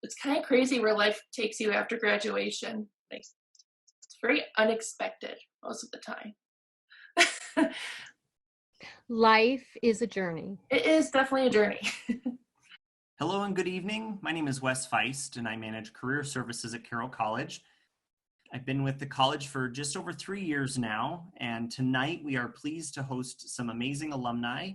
it's kind of crazy where life takes you after graduation. Like, it's very unexpected most of the time. Life is a journey. It is definitely a journey. Hello and good evening. My name is Wes Fiest and I manage career services at Carroll College. I've been with the college for just over 3 years now, and tonight we are pleased to host some amazing alumni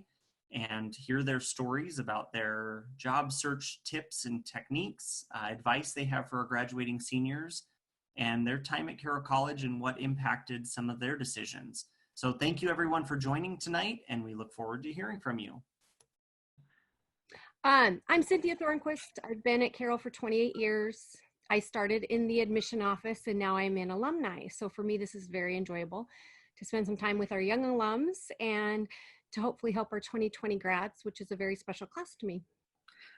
and hear their stories about their job search tips and techniques, advice they have for our graduating seniors, and their time at Carroll College and what impacted some of their decisions. So thank you everyone for joining tonight, and we look forward to hearing from you. I'm Cynthia Thornquist. I've been at Carroll for 28 years. I started in the admission office and now I'm in Alumni. So for me, this is very enjoyable to spend some time with our young alums and to hopefully help our 2020 grads, which is a very special class to me.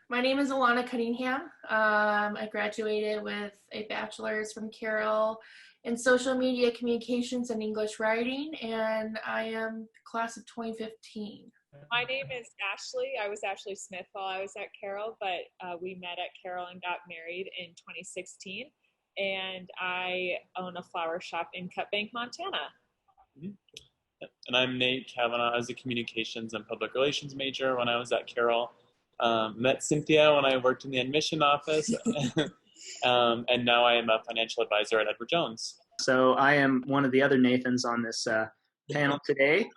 My name is Alana Cunningham. I graduated with a bachelor's from Carroll in social media communications and English writing, and I am class of 2015. My name is Ashley. I was Ashley Smith while I was at Carroll, but we met at Carroll and got married in 2016. And I own a flower shop in Cut Bank, Montana. And I'm Nate Kavanaugh. I was a communications and public relations major when I was at Carroll. Met Cynthia when I worked in the admission office. And now I am a financial advisor at Edward Jones. So I am one of the other Nathans on this panel today.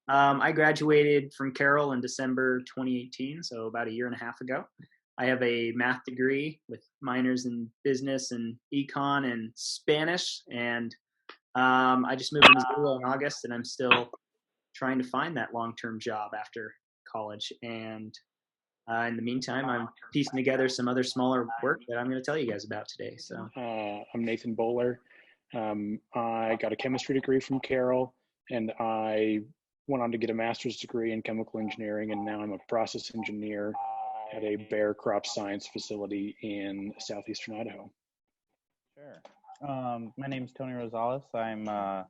I graduated from Carroll in December 2018, so about a year and a half ago. I have a math degree with minors in business and econ and Spanish, and I just moved to Missouri in August, and I'm still trying to find that long-term job after college. And in the meantime, I'm piecing together some other smaller work that I'm going to tell you guys about today. So I'm Nathan Bowler. I got a chemistry degree from Carroll, and I went on to get a master's degree in chemical engineering, and now I'm a process engineer at a bear crop science facility in southeastern Idaho. Sure. My name is Tony Rosales. I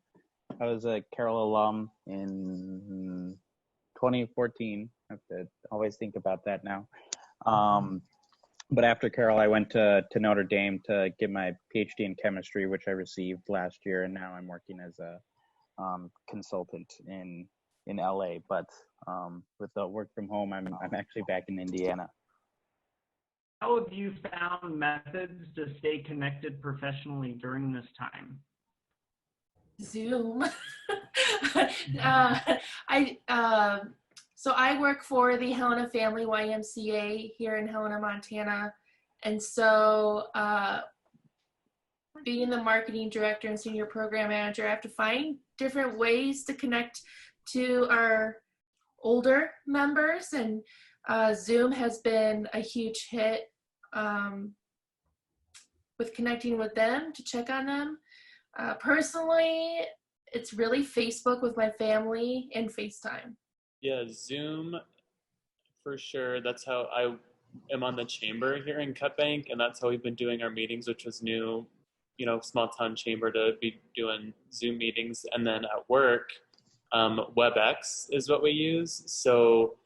was a Carroll alum in 2014. I have to always think about that now. But after Carroll, I went to Notre Dame to get my PhD in chemistry, which I received last year, and now I'm working as a consultant in LA, but with the work from home, I'm actually back in Indiana. How have you found methods to stay connected professionally during this time? Zoom. So I work for the Helena Family YMCA here in Helena, Montana, and so being the marketing director and senior program manager, I have to find different ways to connect to our older members, and Zoom has been a huge hit with connecting with them to check on them. Personally, it's really Facebook with my family and FaceTime. Yeah, Zoom for sure. That's how I am on the chamber here in Cut Bank, and that's how we've been doing our meetings, which was new, small town chamber to be doing Zoom meetings. And then at work, WebEx is what we use. So,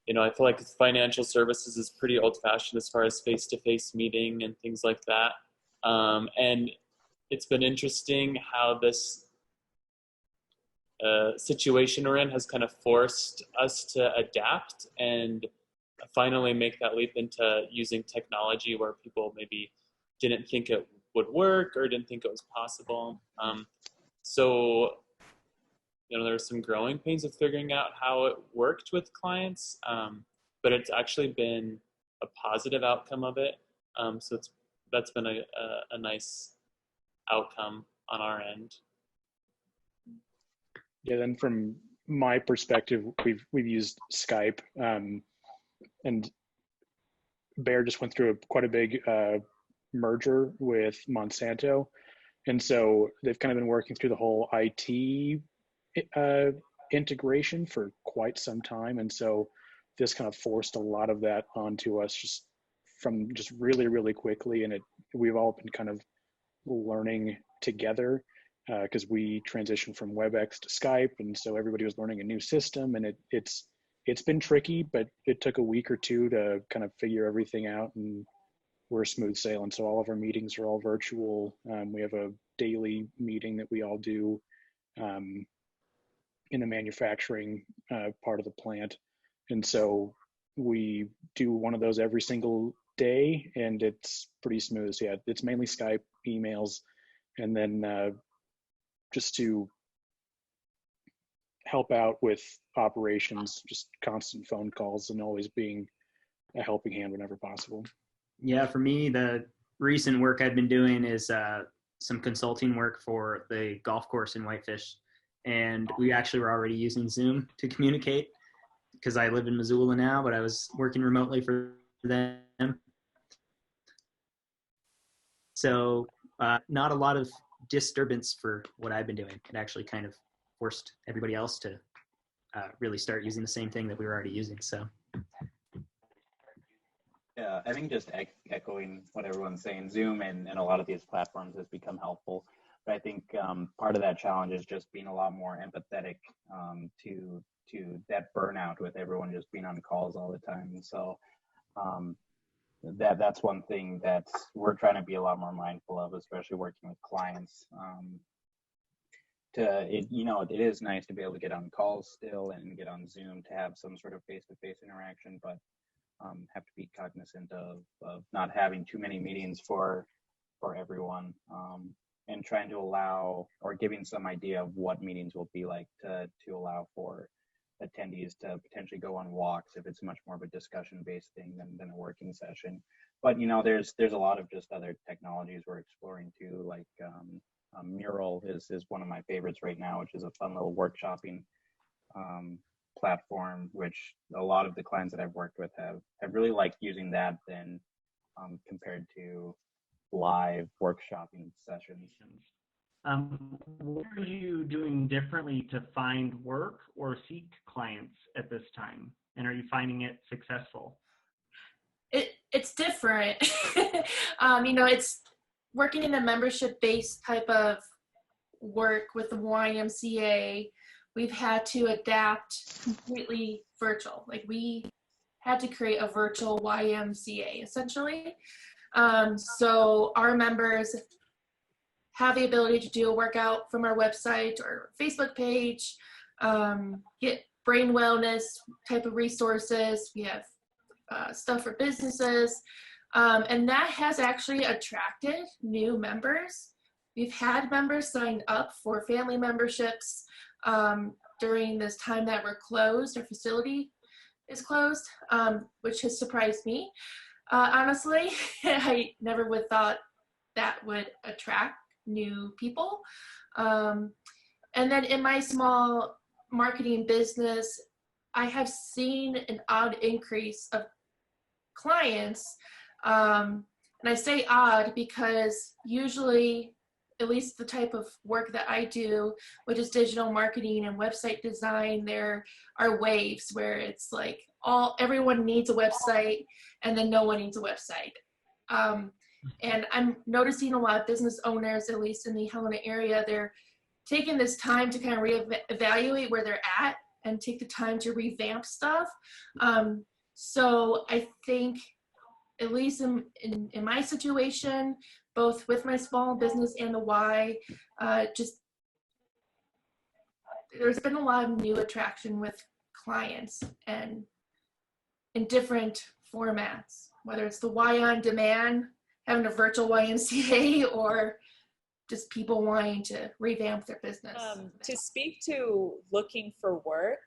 I feel like financial services is pretty old-fashioned as far as face-to-face meeting and things like that. And it's been interesting how this situation we're in has kind of forced us to adapt and finally make that leap into using technology where people maybe didn't think it would work or didn't think it was possible. So there's some growing pains of figuring out how it worked with clients, but it's actually been a positive outcome of it. So that's been a nice outcome on our end. Yeah, then from my perspective, we've used Skype, and Bayer just went through quite a big merger with Monsanto, and so they've kind of been working through the whole IT integration for quite some time, and so this kind of forced a lot of that onto us just really, really quickly, and we've all been kind of learning together because we transitioned from WebEx to Skype, and so everybody was learning a new system, and it's been tricky, but it took a week or two to kind of figure everything out, and we're smooth sailing. So all of our meetings are all virtual. We have a daily meeting that we all do in the manufacturing part of the plant. And so we do one of those every single day, and it's pretty smooth. So yeah, it's mainly Skype, emails, and then just to help out with operations, just constant phone calls and always being a helping hand whenever possible. Yeah, for me, the recent work I've been doing is some consulting work for the golf course in Whitefish. And we actually were already using Zoom to communicate because I live in Missoula now, but I was working remotely for them. So not a lot of disturbance for what I've been doing. It actually kind of forced everybody else to really start using the same thing that we were already using. So. Yeah, I think just echoing what everyone's saying, Zoom and a lot of these platforms has become helpful. But I think part of that challenge is just being a lot more empathetic to that burnout with everyone just being on calls all the time. And so that's one thing that we're trying to be a lot more mindful of, especially working with clients. It is nice to be able to get on calls still and get on Zoom to have some sort of face-to-face interaction, but have to be cognizant of not having too many meetings for everyone, and trying to allow or giving some idea of what meetings will be like to allow for attendees to potentially go on walks if it's much more of a discussion-based thing than a working session. But there's a lot of just other technologies we're exploring too, like Mural is one of my favorites right now, which is a fun little workshopping platform, which a lot of the clients that I've worked with have really liked using that than compared to live workshopping sessions. What are you doing differently to find work or seek clients at this time? And are you finding it successful? It's different. It's working in a membership-based type of work with the YMCA. We've had to adapt completely virtual. Like we had to create a virtual YMCA essentially. So our members have the ability to do a workout from our website or Facebook page, get brain wellness type of resources. We have stuff for businesses. And that has actually attracted new members. We've had members sign up for family memberships during this time that we're closed. Our facility is closed, which has surprised me. Honestly, I never would thought that would attract new people. And then in my small marketing business, I have seen an odd increase of clients. And I say odd because usually, at least the type of work that I do, which is digital marketing and website design, there are waves where it's like everyone needs a website and then no one needs a website. And I'm noticing a lot of business owners, at least in the Helena area, they're taking this time to kind of reevaluate where they're at and take the time to revamp stuff. So I think, at least in my situation, both with my small business and the Y, there's been a lot of new attraction with clients and in different formats, whether it's the Y on demand, having a virtual YMCA, or just people wanting to revamp their business. To speak to looking for work,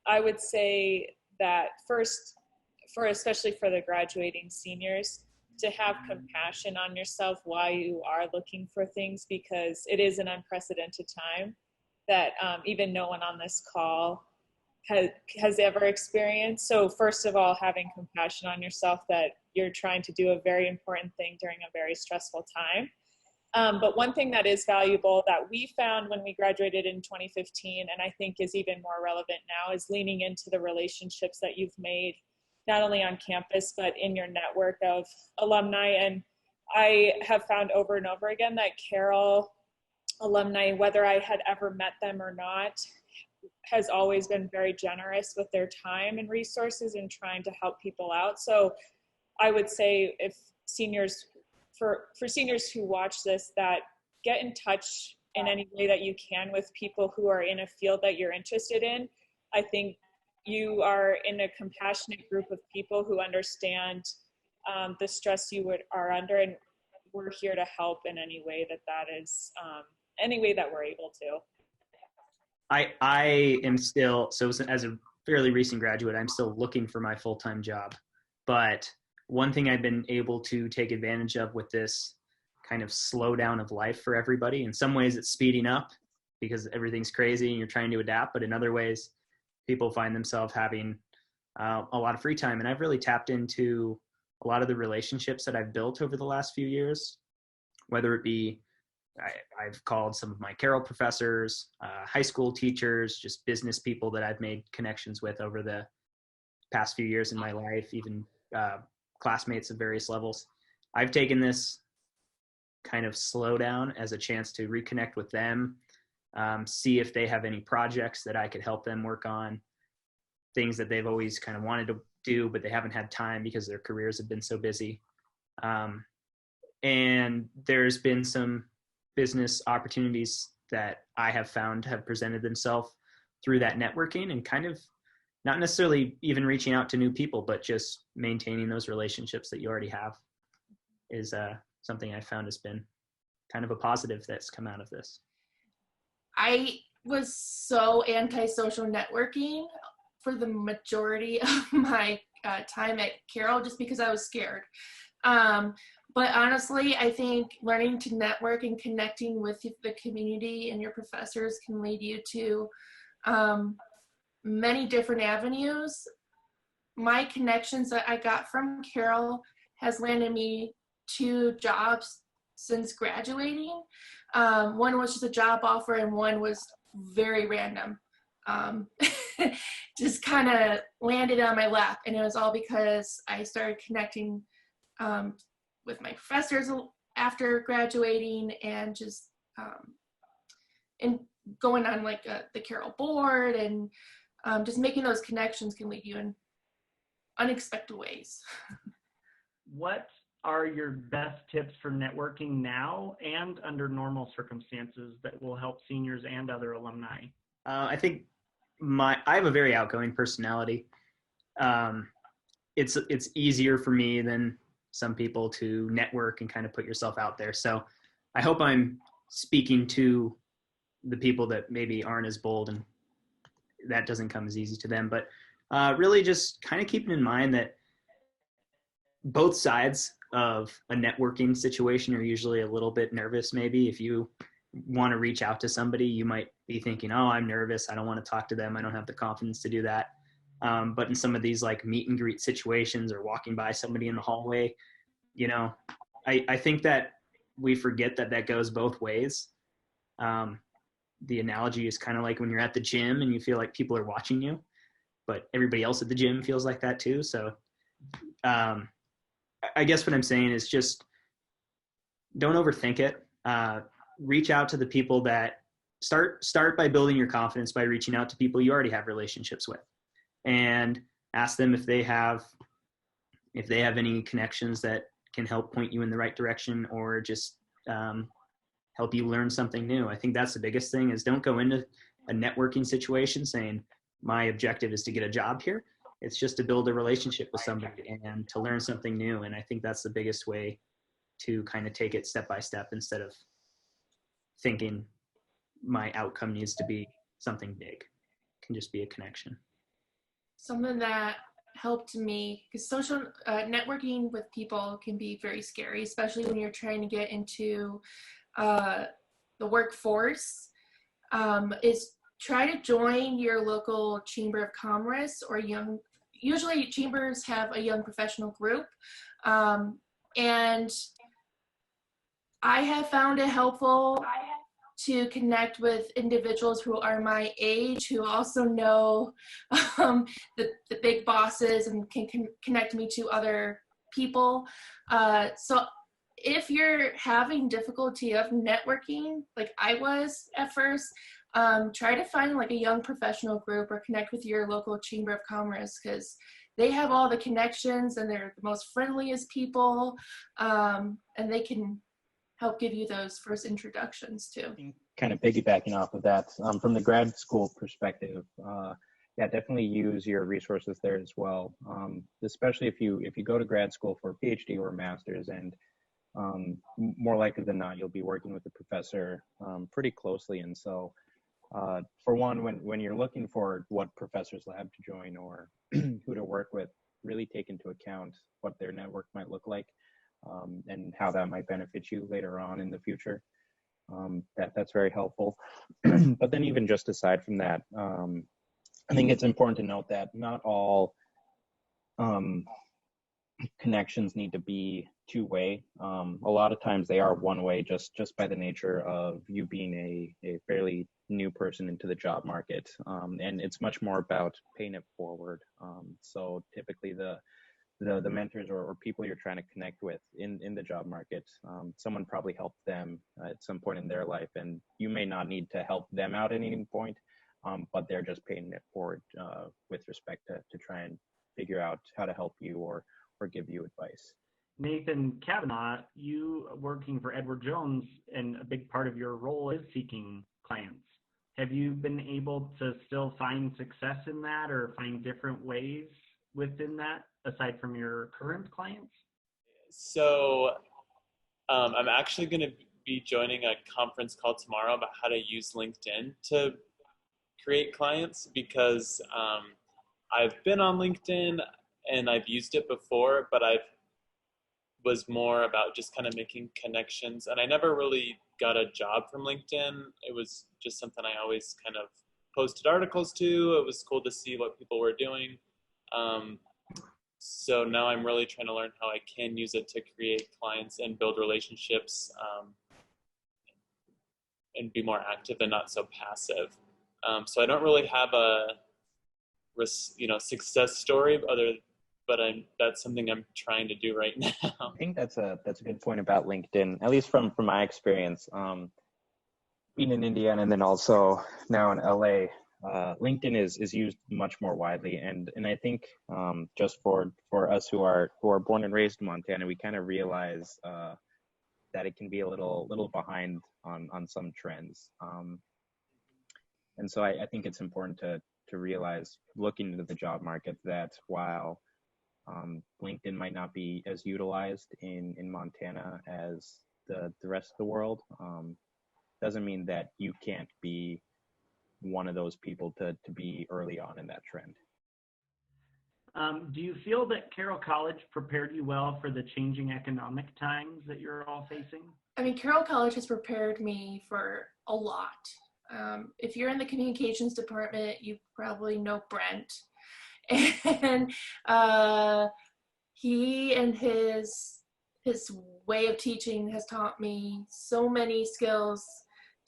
I would say that first, especially for the graduating seniors, to have compassion on yourself while you are looking for things, because it is an unprecedented time that even no one on this call has ever experienced. So first of all, having compassion on yourself that you're trying to do a very important thing during a very stressful time. But one thing that is valuable that we found when we graduated in 2015, and I think is even more relevant now, is leaning into the relationships that you've made, not only on campus, but in your network of alumni. And I have found over and over again that Carroll alumni, whether I had ever met them or not, has always been very generous with their time and resources in trying to help people out. So I would say, if seniors, for seniors who watch this, that get in touch in any way that you can with people who are in a field that you're interested in. I think you are in a compassionate group of people who understand the stress you are under, and we're here to help in any way that is, any way that we're able to. I am still, so as a fairly recent graduate, I'm still looking for my full-time job. But one thing I've been able to take advantage of with this kind of slowdown of life for everybody, in some ways it's speeding up because everything's crazy and you're trying to adapt, but in other ways, people find themselves having a lot of free time. And I've really tapped into a lot of the relationships that I've built over the last few years, whether it be I've called some of my Carroll professors, high school teachers, just business people that I've made connections with over the past few years in my life, even classmates of various levels. I've taken this kind of slowdown as a chance to reconnect with them, see if they have any projects that I could help them work on, things that they've always kind of wanted to do, but they haven't had time because their careers have been so busy. And there's been some business opportunities that I have found have presented themselves through that networking, and kind of not necessarily even reaching out to new people, but just maintaining those relationships that you already have is something I found has been kind of a positive that's come out of this. I was so anti-social networking for the majority of my time at Carroll, just because I was scared. But honestly, I think learning to network and connecting with the community and your professors can lead you to many different avenues. My connections that I got from Carroll has landed me 2 jobs since graduating. One was just a job offer, and one was very random. Just kind of landed on my lap, and it was all because I started connecting with my professors after graduating, and just and going on like the Carroll board, and just making those connections can lead you in unexpected ways. What are your best tips for networking now and under normal circumstances that will help seniors and other alumni? I think I have a very outgoing personality. It's easier for me than some people to network and kind of put yourself out there. So I hope I'm speaking to the people that maybe aren't as bold, and that doesn't come as easy to them. But really just kind of keeping in mind that both sides of a networking situation are usually a little bit nervous. Maybe if you want to reach out to somebody, you might be thinking, oh, I'm nervous, I don't want to talk to them, I don't have the confidence to do that. But in some of these like meet and greet situations, or walking by somebody in the hallway, you know, I think that we forget that goes both ways. The analogy is kind of like when you're at the gym and you feel like people are watching you, but everybody else at the gym feels like that too. So I guess what I'm saying is just don't overthink it. Reach out to the people that start by building your confidence by reaching out to people you already have relationships with, and ask them if they have any connections that can help point you in the right direction, or just help you learn something new. I think that's the biggest thing, is don't go into a networking situation saying my objective is to get a job here. It's just to build a relationship with somebody and to learn something new. And I think that's the biggest way to kind of take it step by step, instead of thinking my outcome needs to be something big. It can just be a connection. Something that helped me, because social networking with people can be very scary, especially when you're trying to get into the workforce, is try to join your local chamber of commerce, or usually chambers have a young professional group, and I have found it helpful to connect with individuals who are my age, who also know the big bosses, and can connect me to other people. So if you're having difficulty of networking, like I was at first, try to find like a young professional group, or connect with your local chamber of commerce, because they have all the connections and they're the most friendliest people, and they can help give you those first introductions too. Kind of piggybacking off of that, from the grad school perspective, yeah, definitely use your resources there as well. Especially if you go to grad school for a PhD or a master's, and more likely than not, you'll be working with the professor pretty closely. And so, for one, when you're looking for what professor's lab to join or who to work with, really take into account what their network might look like, and how that might benefit you later on in the future. That's very helpful. But then even just aside from that, I think it's important to note that not all connections need to be two-way. A lot of times they are one-way, just by the nature of you being a fairly new person into the job market. And it's much more about paying it forward. So typically the mentors or people you're trying to connect with in the job market, someone probably helped them at some point in their life, and you may not need to help them out at any point, but they're just paying it forward with respect to try and figure out how to help you or give you advice. Nathan Kavanaugh, you working for Edward Jones, and a big part of your role is seeking clients. Have you been able to still find success in that, or find different ways within that aside from your current clients? So I'm actually going to be joining a conference call tomorrow about how to use LinkedIn to create clients, because I've been on LinkedIn and I've used it before, but I was more about just kind of making connections, and I never really got a job from LinkedIn. It was just something I always kind of posted articles to. It was cool to see what people were doing. So now I'm really trying to learn how I can use it to create clients and build relationships, and be more active and not so passive. So I don't really have a success story but that's something I'm trying to do right now. I think that's a good point about LinkedIn, at least from my experience. Being in Indiana and then also now in LA, LinkedIn is used much more widely, and I think just for us who are born and raised in Montana, we kind of realize that it can be a little behind on some trends, and so I think it's important to realize, looking into the job market, that while LinkedIn might not be as utilized in Montana as the rest of the world, doesn't mean that you can't be one of those people to be early on in that trend. Do you feel that Carroll College prepared you well for the changing economic times that you're all facing? I mean, Carroll College has prepared me for a lot. If you're in the communications department, you probably know Brent. And he and his way of teaching has taught me so many skills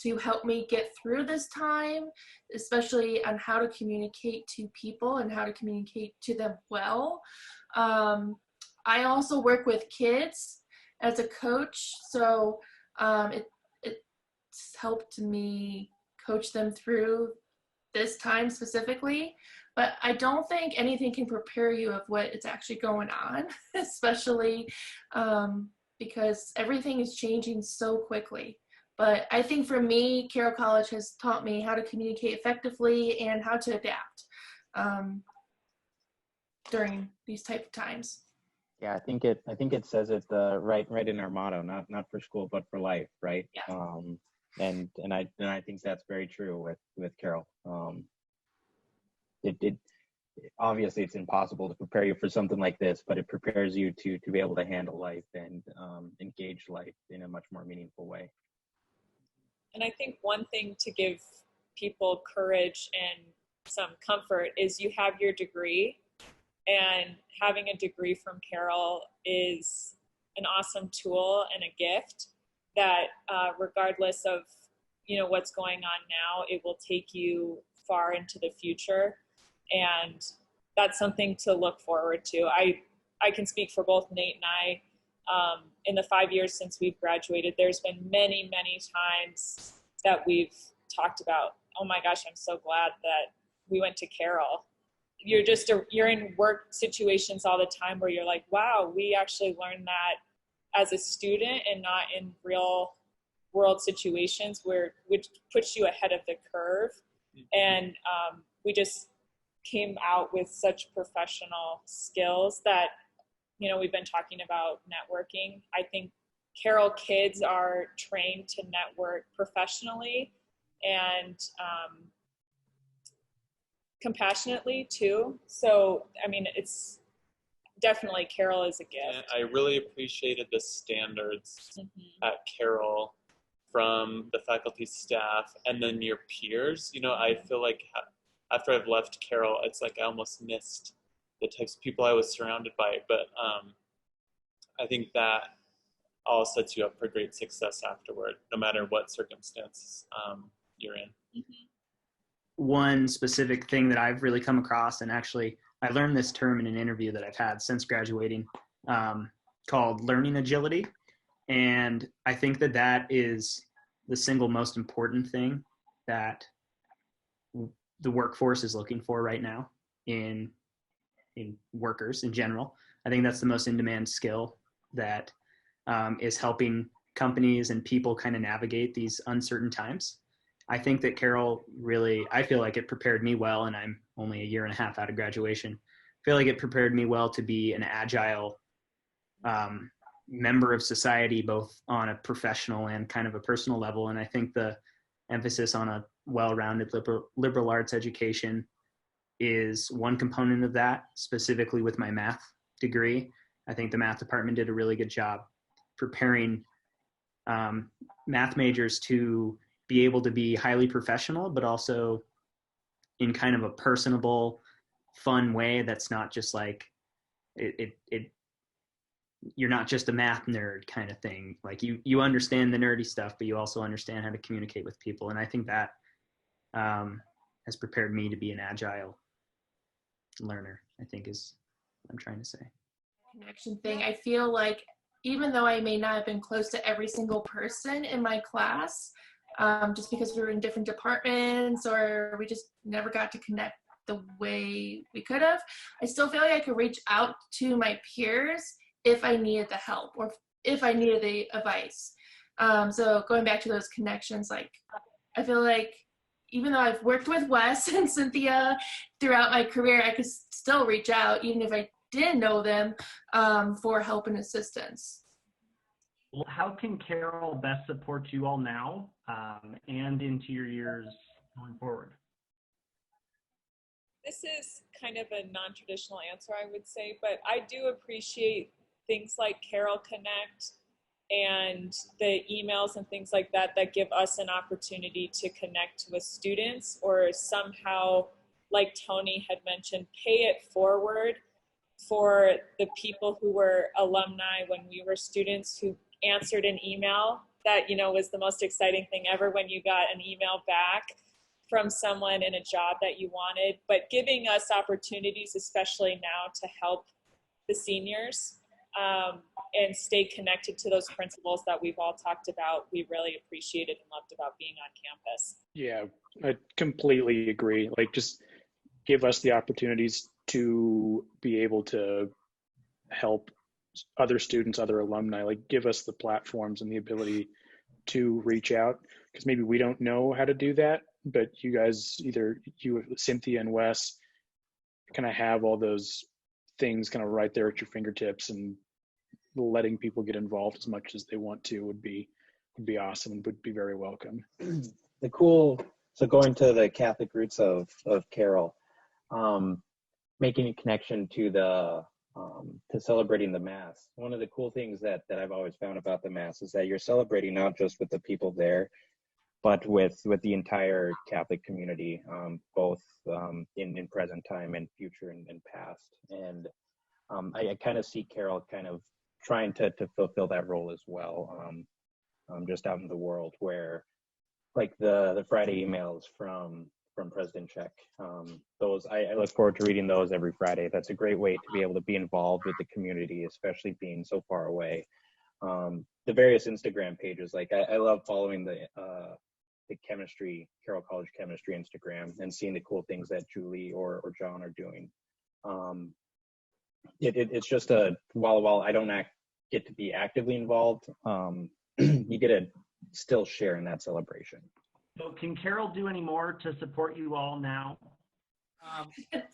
to help me get through this time, especially on how to communicate to people and how to communicate to them well. I also work with kids as a coach, so it's helped me coach them through this time specifically. But I don't think anything can prepare you of what is actually going on, especially because everything is changing so quickly. But I think for me, Carroll College has taught me how to communicate effectively and how to adapt during these type of times. Yeah, I think it says it right in our motto, not for school but for life, right? Yeah. And I think that's very true with Carroll. It obviously it's impossible to prepare you for something like this, but it prepares you to be able to handle life and engage life in a much more meaningful way. And I think one thing to give people courage and some comfort is you have your degree, and having a degree from Carroll is an awesome tool and a gift that regardless of what's going on now, it will take you far into the future. And that's something to look forward to. I can speak for both Nate and I. In the 5 years since we've graduated, there's been many, many times that we've talked about, oh my gosh, I'm so glad that we went to Carroll. you're in work situations all the time where you're like, wow, we actually learned that as a student and not in real world situations, which puts you ahead of the curve. And we just came out with such professional skills that, we've been talking about networking. I think Carroll kids are trained to network professionally and compassionately too. So, it's definitely Carroll is a gift. I really appreciated the standards at Carroll from the faculty, staff, and then your peers. I feel like after I've left Carroll, it's like I almost missed the types of people I was surrounded by. But I think that all sets you up for great success afterward, no matter what circumstance you're in. One specific thing that I've really come across, and actually I learned this term in an interview that I've had since graduating, called learning agility. And I think that is the single most important thing that the workforce is looking for right now in workers in general. I think that's the most in-demand skill that is helping companies and people kind of navigate these uncertain times. I think that Carroll I feel like it prepared me well, and I'm only a year and a half out of graduation. I feel like it prepared me well to be an agile member of society, both on a professional and kind of a personal level. And I think the emphasis on a well-rounded liberal arts education is one component of that, specifically with my math degree. I think the math department did a really good job preparing math majors to be able to be highly professional, but also in kind of a personable, fun way that's not just like you're not just a math nerd kind of thing. Like you understand the nerdy stuff, but you also understand how to communicate with people. And I think that has prepared me to be an agile learner, I think is what I'm trying to say. Connection thing. I feel like even though I may not have been close to every single person in my class, just because we were in different departments or we just never got to connect the way we could have, I still feel like I could reach out to my peers if I needed the help or if I needed the advice. So going back to those connections, like I feel like even though I've worked with Wes and Cynthia throughout my career, I could still reach out even if I didn't know them for help and assistance. Well, how can Carroll best support you all now and into your years going forward? This is kind of a non-traditional answer, I would say, but I do appreciate things like Carroll Connect and the emails and things like that give us an opportunity to connect with students, or somehow, like Tony had mentioned, pay it forward for the people who were alumni when we were students, who answered an email that, was the most exciting thing ever when you got an email back from someone in a job that you wanted, but giving us opportunities, especially now, to help the seniors and stay connected to those principles that we've all talked about. We really appreciated and loved about being on campus. Yeah, I completely agree. Like, just give us the opportunities to be able to help other students, other alumni, like give us the platforms and the ability to reach out, because maybe we don't know how to do that, but you guys, either you, Cynthia and Wes, kind of have all those things kind of right there at your fingertips, and letting people get involved as much as they want to would be awesome and would be very welcome. So going to the Catholic roots of Carroll, making a connection to to celebrating the Mass. One of the cool things that I've always found about the Mass is that you're celebrating not just with the people there, but with the entire Catholic community, both in present time and future and past. And I kind of see Carroll kind of trying to fulfill that role as well, just out in the world, where like the Friday emails from President Check, those I look forward to reading those every Friday. That's a great way to be able to be involved with the community, especially being so far away. The various Instagram pages, like I love following the the Carroll College chemistry Instagram and seeing the cool things that Julie or John are doing. It's just while I don't get to be actively involved, you get to still share in that celebration. So can Carroll do any more to support you all now?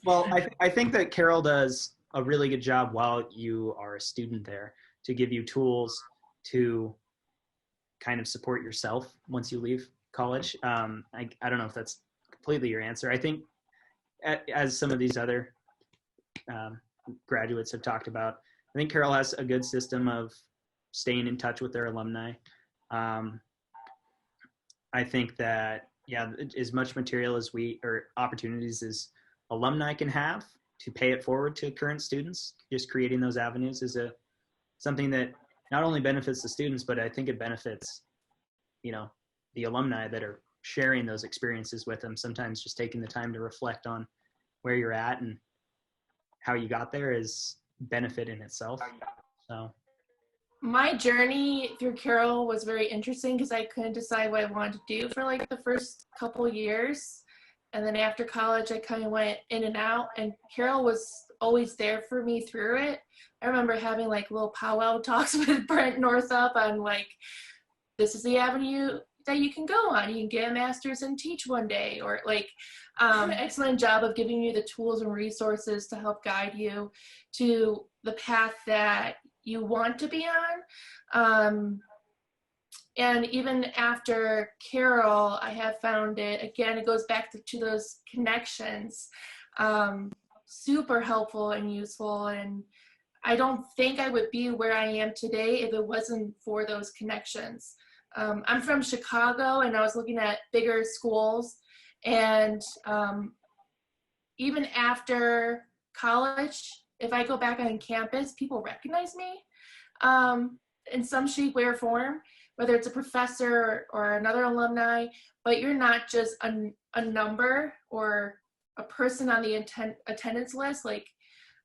Well, I think that Carroll does a really good job while you are a student there to give you tools to kind of support yourself once you leave college. I don't know if that's completely your answer. I think as some of these other graduates have talked about, I think Carroll has a good system of staying in touch with their alumni. I think that, yeah, as much material as opportunities as alumni can have to pay it forward to current students, just creating those avenues is something that not only benefits the students, but I think it benefits, the alumni that are sharing those experiences with them. Sometimes just taking the time to reflect on where you're at and how you got there is benefit in itself. So my journey through Carroll was very interesting because I couldn't decide what I wanted to do for like the first couple years. And then after college, I kind of went in and out, and Carroll was always there for me through it. I remember having like little powwow talks with Brent Northup on like, this is the avenue that you can go on. You can get a master's and teach one day, or like excellent job of giving you the tools and resources to help guide you to the path that you want to be on. And even after Carroll, I have found it goes back to those connections, super helpful and useful. And I don't think I would be where I am today if it wasn't for those connections. I'm from Chicago, and I was looking at bigger schools. And even after college, if I go back on campus, people recognize me in some shape, way, or form, whether it's a professor or another alumni, but you're not just a number or a person on the attendance list. Like,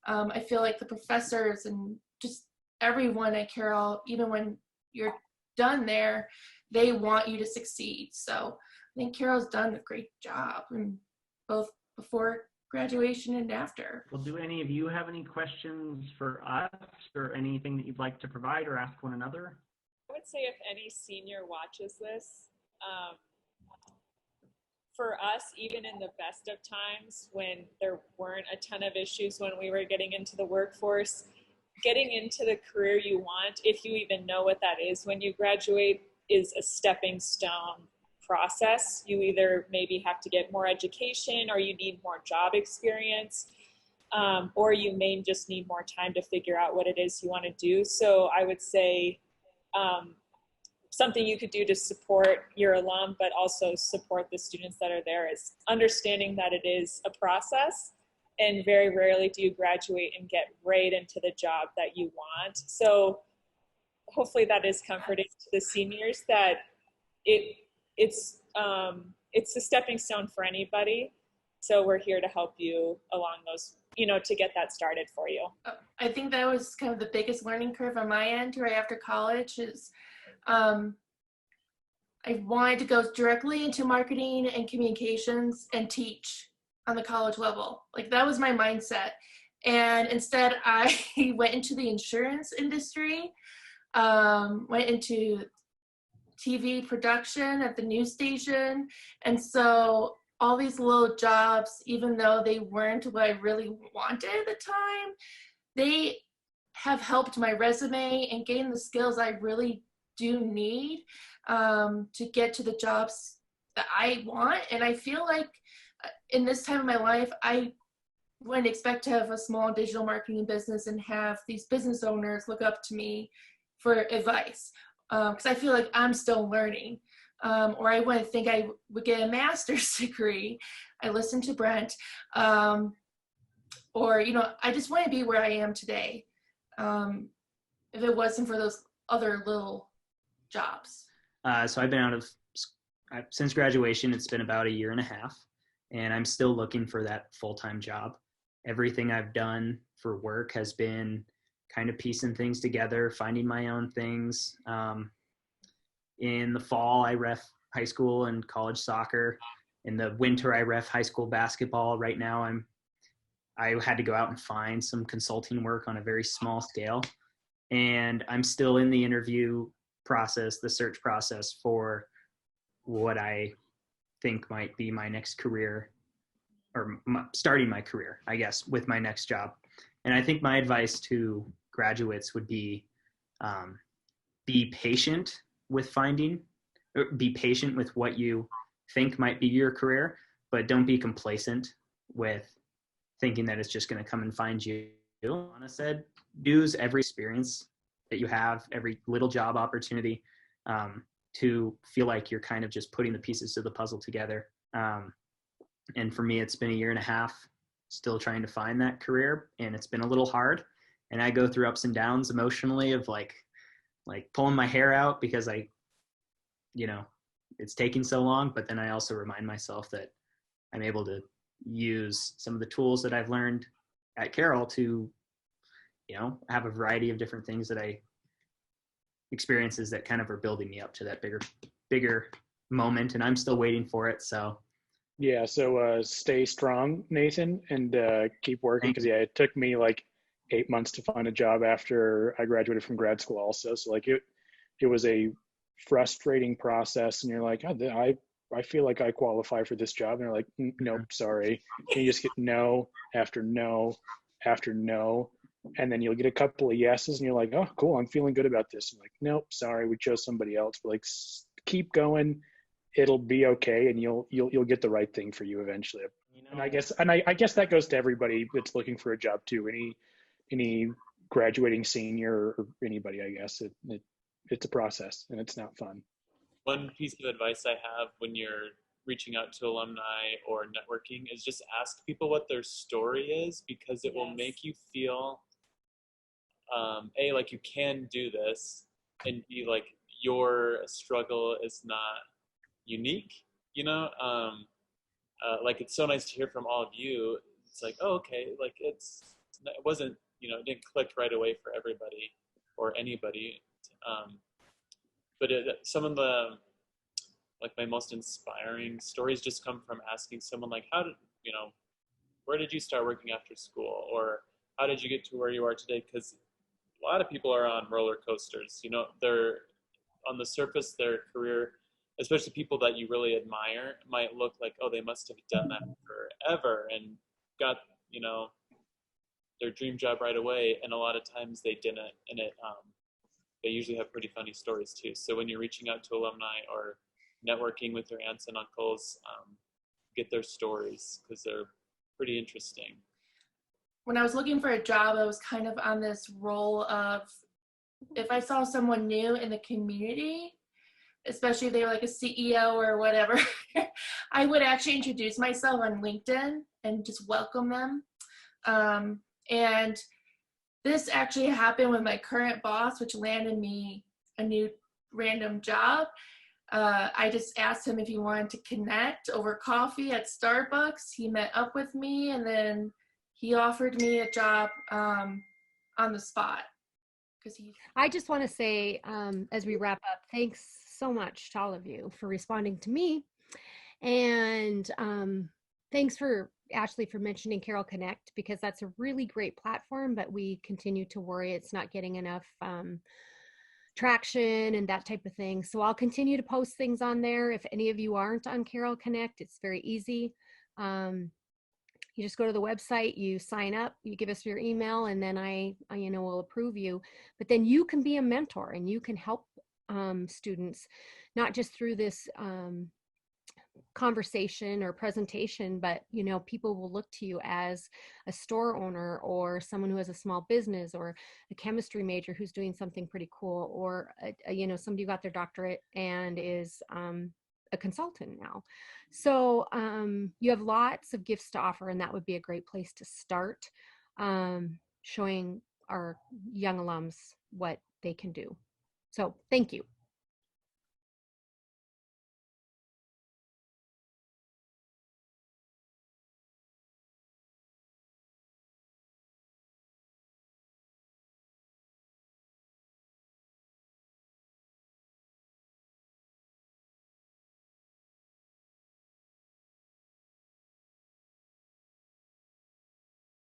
I feel like the professors and just everyone at Carroll, even when you're done there, they want you to succeed. So I think Carroll's done a great job, in both before graduation and after. Well, do any of you have any questions for us, or anything that you'd like to provide or ask one another? I would say if any senior watches this, for us, even in the best of times when there weren't a ton of issues when we were getting into the workforce, getting into the career you want, if you even know what that is when you graduate, is a stepping stone process. You either maybe have to get more education, or you need more job experience, or you may just need more time to figure out what it is you want to do. So I would say something you could do to support your alum, but also support the students that are there, is understanding that it is a process, and very rarely do you graduate and get right into the job that you want. So hopefully that is comforting to the seniors, that it's a stepping stone for anybody. So we're here to help you along those, to get that started for you. I think that was kind of the biggest learning curve on my end right after college is I wanted to go directly into marketing and communications and teach on the college level. Like, that was my mindset. And instead I went into the insurance industry, went into TV production at the news station. And so all these little jobs, even though they weren't what I really wanted at the time, they have helped my resume and gain the skills I really do need to get to the jobs that I want. And I feel like in this time of my life, I wouldn't expect to have a small digital marketing business and have these business owners look up to me for advice, because I feel like I'm still learning, or I wouldn't think I would get a master's degree. I listened to Brent, or I just want to be where I am today, if it wasn't for those other little jobs. So I've been since graduation, it's been about 1.5 years, and I'm still looking for that full-time job. Everything I've done for work has been kind of piecing things together, finding my own things. In the fall, high school and college soccer. In the winter, I ref high school basketball. Right now, I had to go out and find some consulting work on a very small scale. And I'm still in the interview process, the search process for what I think might be my next career, or starting my career, I guess, with my next job. And I think my advice to graduates would be patient with be patient with what you think might be your career, but don't be complacent with thinking that it's just going to come and find you. Anna said, use every experience that you have, every little job opportunity, to feel like you're kind of just putting the pieces of the puzzle together. And for me, it's been a year and a half still trying to find that career, and it's been a little hard. And I go through ups and downs emotionally of like pulling my hair out because it's taking so long. But then I also remind myself that I'm able to use some of the tools that I've learned at Carroll to, have a variety of different things experiences that kind of are building me up to that bigger moment. And I'm still waiting for it. So yeah. So stay strong, Nathan, and keep working. Because it took me like 8 months to find a job after I graduated from grad school also. So like it was a frustrating process, and you're like, I feel like I qualify for this job, and they're like, nope, sorry. And you just get no after no after no, and then you'll get a couple of yeses, and you're like, oh, cool, I'm feeling good about this. I'm like, nope, sorry, we chose somebody else. But like, keep going, it'll be okay, and you'll get the right thing for you eventually. And I guess that goes to everybody that's looking for a job too. Any graduating senior or anybody, I guess it's a process and it's not fun. One piece of advice I have when you're reaching out to alumni or networking is just ask people what their story is, because it will make you feel A, like you can do this, and B, like your struggle is not unique, like it's so nice to hear from all of you. It's like, oh, okay, like it wasn't, it didn't click right away for everybody or anybody. But some of the, like my most inspiring stories just come from asking someone like, where did you start working after school? Or how did you get to where you are today? Because a lot of people are on roller coasters, they're on the surface, their career, especially people that you really admire, might look like, oh, they must have done that forever and got, their dream job right away. And a lot of times they didn't. And they usually have pretty funny stories too. So when you're reaching out to alumni or networking with your aunts and uncles, get their stories because they're pretty interesting. When I was looking for a job, I was kind of on this role of, if I saw someone new in the community, especially if they were like a CEO or whatever, I would actually introduce myself on LinkedIn and just welcome them. And this actually happened with my current boss, which landed me a new random job. I just asked him if he wanted to connect over coffee at Starbucks. He met up with me, and then he offered me a job on the spot. I just want to say, as we wrap up, thanks so much to all of you for responding to me. And thanks for Ashley for mentioning Carroll Connect, because that's a really great platform, but we continue to worry it's not getting enough traction and that type of thing. So I'll continue to post things on there. If any of you aren't on Carroll Connect, it's very easy. You just go to the website, you sign up, you give us your email, and then I will approve you. But then you can be a mentor and you can help students, not just through this conversation or presentation, but people will look to you as a store owner or someone who has a small business or a chemistry major who's doing something pretty cool, or somebody who got their doctorate and is a consultant now. So you have lots of gifts to offer, and that would be a great place to start, showing our young alums what they can do. So thank you.